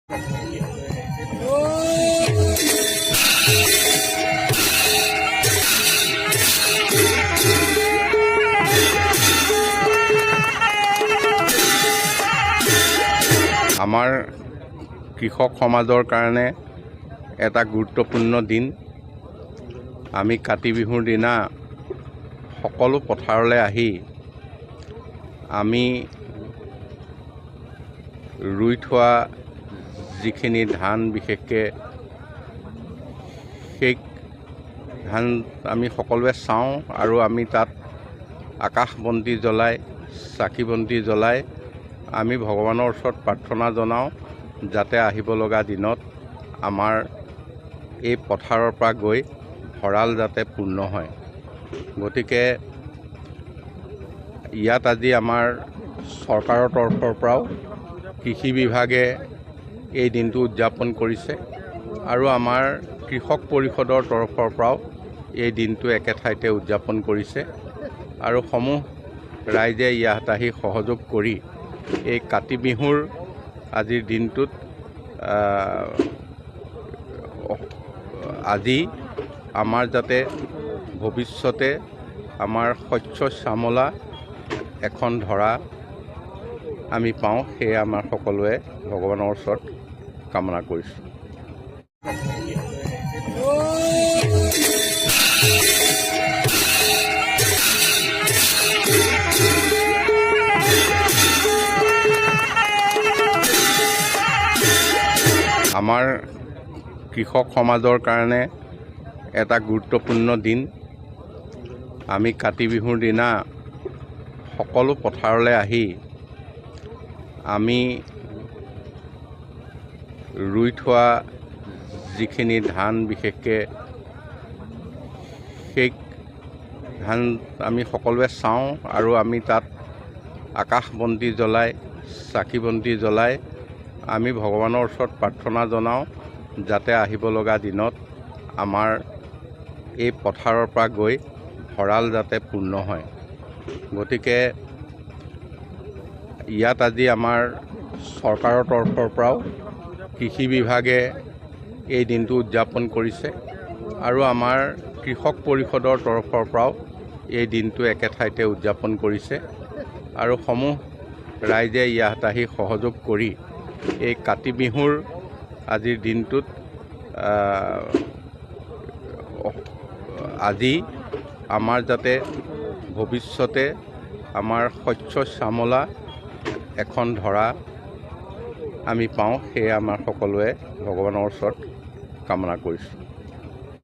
আমাৰ কৃষক সমাজৰ কাৰণে এটা গুৰুত্বপূৰ্ণ দিন। আমি কাতি বিহুৰ দিনা সকলো পথাৰলৈ আহি আমি ৰুই থোৱা যিখিনি ধান, বিশেষকৈ সেই ধান আমি সকলোৱে চাওঁ আৰু আমি তাত আকাশ বন্তি জ্বলাই, চাকি বন্তি জ্বলাই আমি ভগৱানৰ ওচৰত প্ৰাৰ্থনা জনাওঁ যাতে আহিব লগা দিনত আমাৰ এই পথাৰৰ পৰা গৈ ভঁৰাল যাতে পূৰ্ণ হয়। গতিকে ইয়াত আজি আমাৰ চৰকাৰৰ তৰফৰ পৰাও কৃষি বিভাগে এই দিনটো উদযাপন কৰিছে আৰু আমাৰ কৃষক পৰিষদৰ তৰফৰ পৰাও এই দিনটো একে ঠাইতে উদযাপন কৰিছে আৰু সমূহ ৰাইজে ইয়াত আহি সহযোগ কৰি এই কাতি বিহুৰ আজিৰ দিনটোত আজি আমাৰ যাতে ভৱিষ্যতে আমাৰ শস্য শ্যামলা এখন ধৰা আমি পাওঁ, সেয়ে আমাৰ সকলোৱে ভগৱানৰ ওচৰত কামনা কৰিছোঁ। আমাৰ কৃষক সমাজৰ কাৰণে এটা গুৰুত্বপূৰ্ণ দিন। আমি কাতি বিহুৰ দিনা সকলো পথাৰলৈ আহি আমি ৰুই থোৱা যিখিনি ধান, বিশেষকৈ সেই ধান আমি সকলোৱে চাওঁ আৰু আমি তাত আকাশ বন্তি জ্বলাই, চাকি বন্তি জ্বলাই আমি ভগৱানৰ ওচৰত প্ৰাৰ্থনা জনাওঁ যাতে আহিব লগা দিনত আমাৰ এই পথাৰৰ পৰা গৈ ভঁৰাল যাতে পূৰ্ণ হয়। গতিকে ইয়াত আজি আমাৰ চৰকাৰৰ তৰফৰ পৰাও কৃষি বিভাগে এই দিনটো উদযাপন কৰিছে আৰু আমাৰ কৃষক পৰিষদৰ তৰফৰ পৰাও এই দিনটো একে ঠাইতে উদযাপন কৰিছে আৰু সমূহ ৰাইজে ইয়াত আহি সহযোগ কৰি এই কাতি বিহুৰ আজিৰ দিনটোত আজি আমাৰ যাতে ভৱিষ্যতে আমাৰ শস্য শ্যামলা এখন ধৰা আমি পাওঁ, সেয়ে আমাৰ সকলোৱে ভগৱানৰ ওচৰত কামনা কৰিছোঁ।